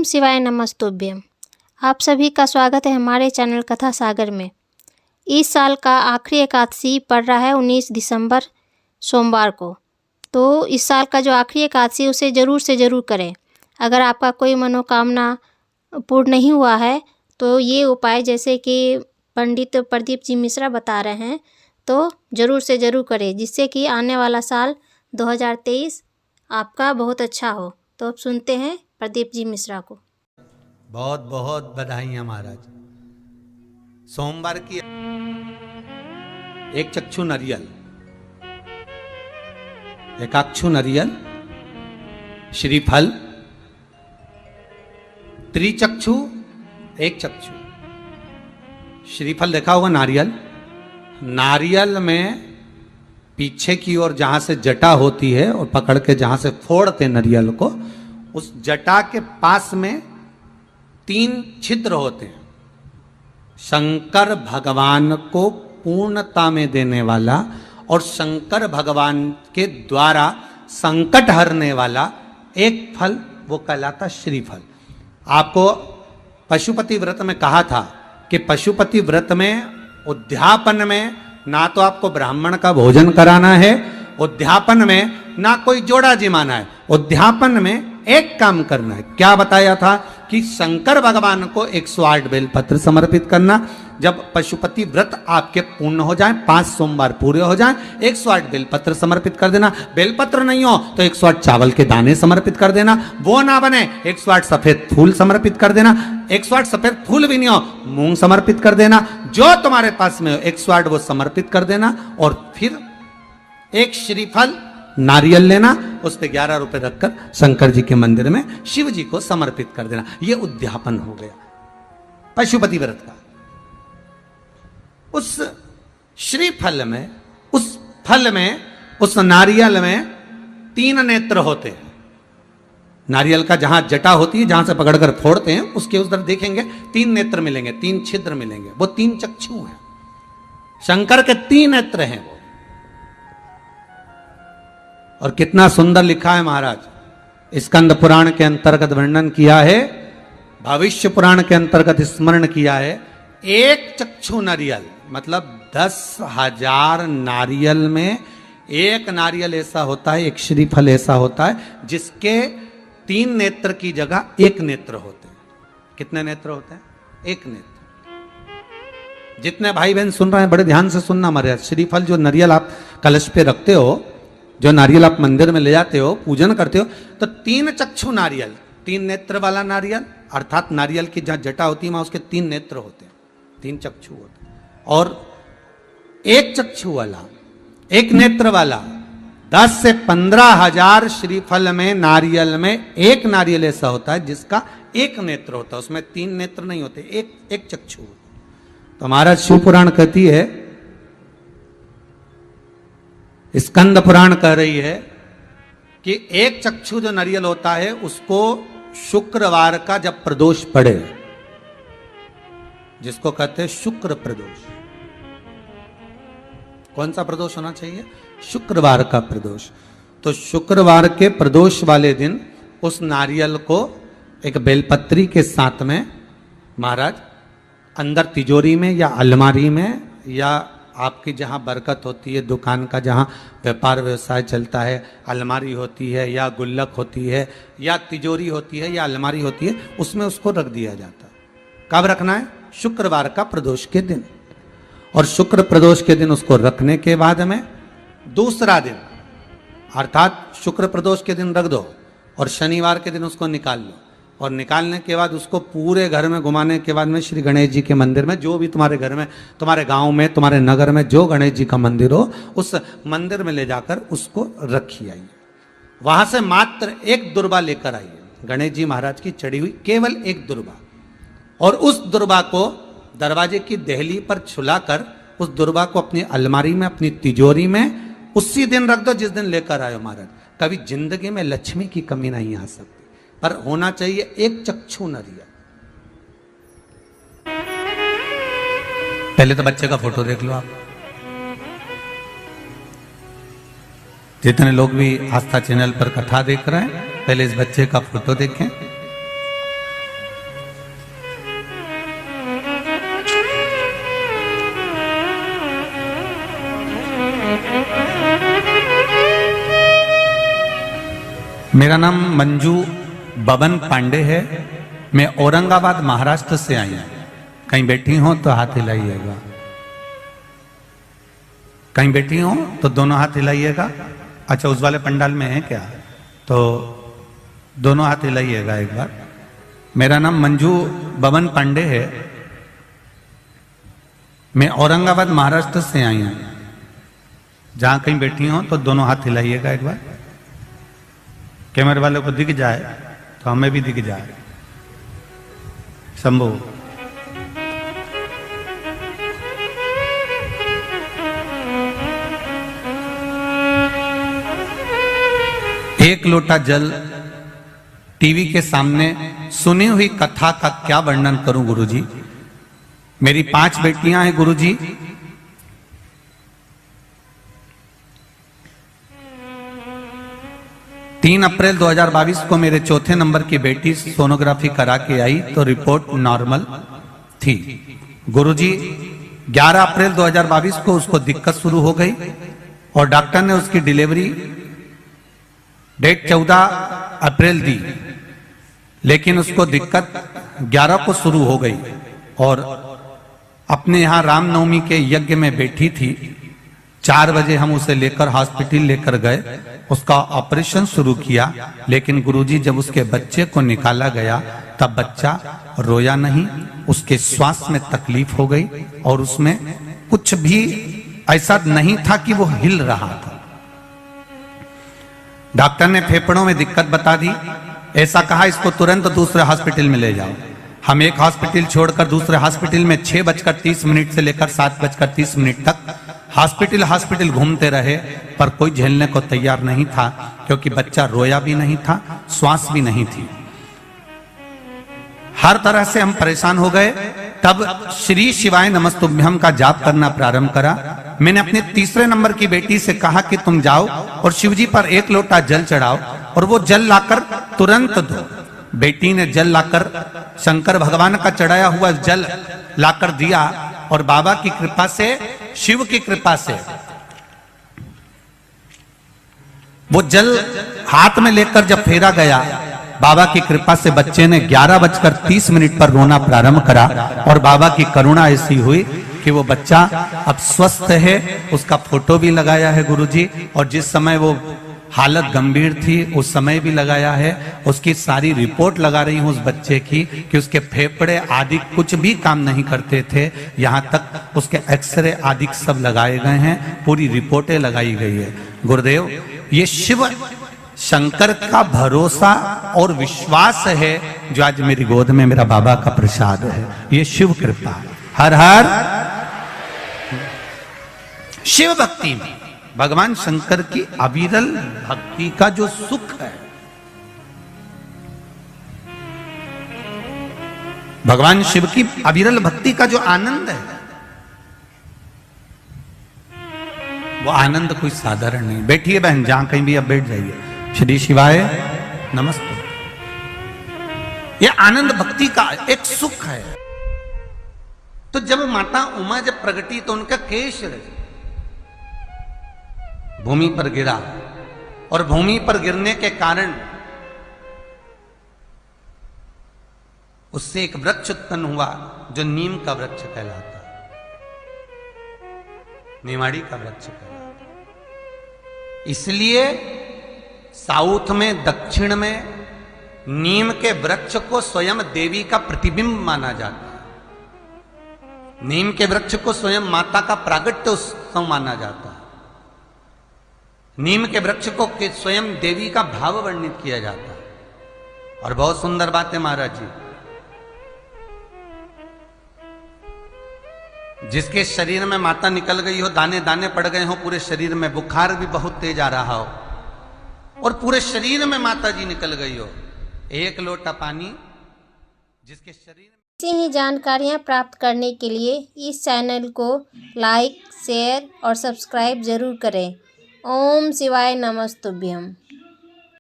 शिवाय नमस्तुभ्यम। आप सभी का स्वागत है हमारे चैनल कथा सागर में। इस साल का आखिरी एकादशी पड़ रहा है 19 दिसंबर सोमवार को। तो इस साल का जो आखिरी एकादशी उसे ज़रूर से ज़रूर करें। अगर आपका कोई मनोकामना पूर्ण नहीं हुआ है तो ये उपाय जैसे कि पंडित प्रदीप जी मिश्रा बता रहे हैं तो ज़रूर से ज़रूर करें, जिससे कि आने वाला साल 2023 आपका बहुत अच्छा हो। तो अब सुनते हैं प्रदीप जी मिश्रा को। बहुत बहुत बधाइयां महाराज। सोमवार की एक चक्षु नरियल, एकाक्षु नरियल, श्रीफल, त्रिचक्षु एक चक्षु। श्रीफल देखा होगा नारियल। नारियल में पीछे की ओर जहां से जटा होती है और पकड़ के जहां से फोड़ते नारियल को, उस जटा के पास में 3 छिद्र होते हैं। शंकर भगवान को पूर्णता में देने वाला और शंकर भगवान के द्वारा संकट हरने वाला एक फल, वो कहलाता श्रीफल। आपको पशुपति व्रत में कहा था कि पशुपति व्रत में उद्यापन में ना तो आपको ब्राह्मण का भोजन कराना है, उद्यापन में ना कोई जोड़ा जिमाना है। उद्यापन में एक काम करना है। क्या बताया था कि शंकर भगवान को 108 बेलपत्र समर्पित करना। जब पशुपति व्रत आपके पूर्ण हो जाए, 5 सोमवार पूरे हो जाए, 108 बेलपत्र समर्पित कर देना। बेलपत्र नहीं हो तो 108 चावल के दाने समर्पित कर देना। वो ना बने 108 सफेद फूल समर्पित कर देना। 108 सफेद फूल भी नहीं हो, मूंग समर्पित कर देना। जो तुम्हारे पास में हो 108 वो समर्पित कर देना। और फिर एक श्रीफल नारियल लेना, उस पे 11 रुपए रखकर शंकर जी के मंदिर में शिव जी को समर्पित कर देना। ये उद्यापन हो गया पशुपति व्रत का। उस श्रीफल में, उस फल में, उस नारियल में 3 नेत्र होते हैं। नारियल का जहां जटा होती है, जहां से पकड़कर फोड़ते हैं, उसके उस तरफ देखेंगे 3 नेत्र मिलेंगे, 3 छिद्र मिलेंगे। वो 3 चक्षु हैं। शंकर के 3 नेत्र हैं वो। और कितना सुंदर लिखा है महाराज। स्कंद पुराण के अंतर्गत वर्णन किया है, भविष्य पुराण के अंतर्गत स्मरण किया है। एक चक्षु नारियल मतलब 10,000 नारियल में एक नारियल ऐसा होता है, एक श्रीफल ऐसा होता है जिसके 3 नेत्र की जगह 1 नेत्र होते हैं। कितने नेत्र होते हैं? 1 नेत्र। जितने भाई बहन सुन रहे हैं बड़े ध्यान से सुनना महाराज। श्रीफल जो नारियल आप कलश पे रखते हो, जो नारियल आप मंदिर में ले जाते हो, पूजन करते हो, तो 3 चक्षु नारियल, 3 नेत्र वाला नारियल, अर्थात नारियल की जहां जटा होती है वहां उसके 3 नेत्र होते हैं, 3 चक्षु होते हैं। और 1 चक्षु वाला, 1 नेत्र वाला 10 से 15,000 श्रीफल में, नारियल में एक नारियल ऐसा होता है जिसका 1 नेत्र होता है, उसमें 3 नेत्र नहीं होते, एक चक्षु। तो महाराज शिव पुराण कहती है, स्कंद पुराण कह रही है कि 1 चक्षु जो नारियल होता है उसको शुक्रवार का जब प्रदोष पड़े, जिसको कहते हैं शुक्र प्रदोष। कौन सा प्रदोष होना चाहिए? शुक्रवार का प्रदोष। तो शुक्रवार के प्रदोष वाले दिन उस नारियल को एक बेलपत्री के साथ में महाराज अंदर तिजोरी में या अलमारी में, या आपकी जहां बरकत होती है, दुकान का जहां व्यापार व्यवसाय चलता है, अलमारी होती है या गुल्लक होती है या तिजोरी होती है या अलमारी होती है, उसमें उसको रख दिया जाता है। कब रखना है? शुक्रवार का प्रदोष के दिन। और शुक्र प्रदोष के दिन उसको रखने के बाद में दूसरा दिन, अर्थात शुक्र प्रदोष के दिन रख दो और शनिवार के दिन उसको निकाल लो। और निकालने के बाद उसको पूरे घर में घुमाने के बाद में श्री गणेश जी के मंदिर में, जो भी तुम्हारे घर में, तुम्हारे गांव में, तुम्हारे नगर में जो गणेश जी का मंदिर हो, उस मंदिर में ले जाकर उसको रखी आइए। वहां से मात्र 1 दुर्बा लेकर आइए, गणेश जी महाराज की चढ़ी हुई केवल 1 दुर्बा। और उस दुर्बा को दरवाजे की देहली पर छुलाकर उस दुर्बा को अपनी अलमारी में, अपनी तिजोरी में उसी दिन रख दो जिस दिन लेकर आयो महाराज। कभी जिंदगी में लक्ष्मी की कमी नहीं आ सकती, पर होना चाहिए 1 चक्षु नारियल। पहले तो बच्चे का फोटो देख लो आप। जितने लोग भी आस्था चैनल पर कथा देख रहे हैं, पहले इस बच्चे का फोटो देखें। मेरा नाम मंजू बबन पांडे है। मैं औरंगाबाद महाराष्ट्र से आई हूँ। कहीं बैठी हो तो हाथ हिलाइएगा, कहीं बैठी हो तो दोनों हाथ हिलाइएगा। अच्छा, उस वाले पंडाल में है क्या? तो दोनों हाथ हिलाइएगा एक बार। मेरा नाम मंजू बबन पांडे है। मैं औरंगाबाद महाराष्ट्र से आई हूँ। जहां कहीं बैठी हो तो दोनों हाथ हिलाइएगा एक बार। कैमरे वाले को दिख जाए तो हमें भी दिख जाए। शंभू, एक लोटा जल टीवी के सामने सुनी हुई कथा का क्या वर्णन करूं गुरुजी। मेरी 5 बेटियां हैं गुरुजी। तीन अप्रैल 2022 को मेरे चौथे नंबर की बेटी सोनोग्राफी करा के आई तो रिपोर्ट नॉर्मल थी गुरुजी। 11 अप्रैल 2022 को उसको दिक्कत शुरू हो गई और डॉक्टर ने उसकी डिलीवरी डेट 14 अप्रैल दी, लेकिन उसको दिक्कत 11 को शुरू हो गई और अपने यहाँ रामनवमी के यज्ञ में बैठी थी। 4 बजे हम उसे लेकर हॉस्पिटल लेकर गए, उसका ऑपरेशन शुरू किया। लेकिन गुरुजी जब उसके बच्चे को निकाला गया तब बच्चा रोया नहीं, उसके श्वास में तकलीफ हो गई और उसमें कुछ भी ऐसा नहीं था कि वो हिल रहा था। डॉक्टर ने फेफड़ों में दिक्कत बता दी। ऐसा कहा इसको तुरंत दूसरे हॉस्पिटल में ले जाओ। हम एक हॉस्पिटल छोड़कर दूसरे हॉस्पिटल में 6:30 से लेकर 7:30 तक हॉस्पिटल घूमते रहे, पर कोई झेलने को तैयार नहीं था, क्योंकि बच्चा रोया भी नहीं था, श्वास भी नहीं थी। हर तरह से हम परेशान हो गए। तब श्री शिवाय नमस्तुभ्यम का जाप करना प्रारंभ करा। मैंने अपने तीसरे नंबर की बेटी से कहा कि तुम जाओ और शिवजी पर 1 लोटा जल चढ़ाओ और वो जल लाकर तुरंत दो। बेटी ने जल लाकर शंकर भगवान का चढ़ाया हुआ जल लाकर दिया और बाबा की कृपा से, शिव की कृपा से वो जल हाथ में लेकर जब फेरा गया, बाबा की कृपा से बच्चे ने 11:30 पर रोना प्रारंभ करा और बाबा की करुणा ऐसी हुई कि वो बच्चा अब स्वस्थ है। उसका फोटो भी लगाया है गुरुजी, और जिस समय वो हालत गंभीर थी उस समय भी लगाया है। उसकी सारी रिपोर्ट लगा रही हूं उस बच्चे की कि उसके फेफड़े आदि कुछ भी काम नहीं करते थे, यहां तक उसके एक्सरे आदि सब लगाए गए हैं, पूरी रिपोर्टें लगाई गई है। गुरुदेव, ये शिव शंकर का भरोसा और विश्वास है जो आज मेरी गोद में मेरा बाबा का प्रसाद है। ये शिव कृपा है। हर हर शिव भक्ति में भगवान शंकर की अविरल भक्ति का जो सुख है, भगवान शिव की अविरल भक्ति का जो आनंद है, वो आनंद कोई साधारण नहीं। बैठिए बहन, जहां कहीं भी आप बैठ जाइए। श्री शिवाय नमस्ते। यह आनंद भक्ति का एक सुख है। तो जब माता उमा जब प्रगटी तो उनका केश भूमि पर गिरा और भूमि पर गिरने के कारण उससे एक वृक्ष उत्पन्न हुआ जो नीम का वृक्ष कहलाता, निमाड़ी का वृक्ष कहलाता। इसलिए साउथ में, दक्षिण में नीम के वृक्ष को स्वयं देवी का प्रतिबिंब माना जाता है। नीम के वृक्ष को स्वयं माता का प्रागट्य उत्सव माना जाता है। नीम के वृक्ष को स्वयं देवी का भाव वर्णित किया जाता है। और बहुत सुंदर बात है महाराज जी, जिसके शरीर में माता निकल गई हो, दाने दाने पड़ गए हो पूरे शरीर में, बुखार भी बहुत तेज आ रहा हो और पूरे शरीर में माता जी निकल गई हो, 1 लोटा पानी जिसके शरीर में। ऐसी ही जानकारियाँ प्राप्त करने के लिए इस चैनल को लाइक, शेयर और सब्सक्राइब जरूर करें। ओम शिवाय नमस्तुभ्यम।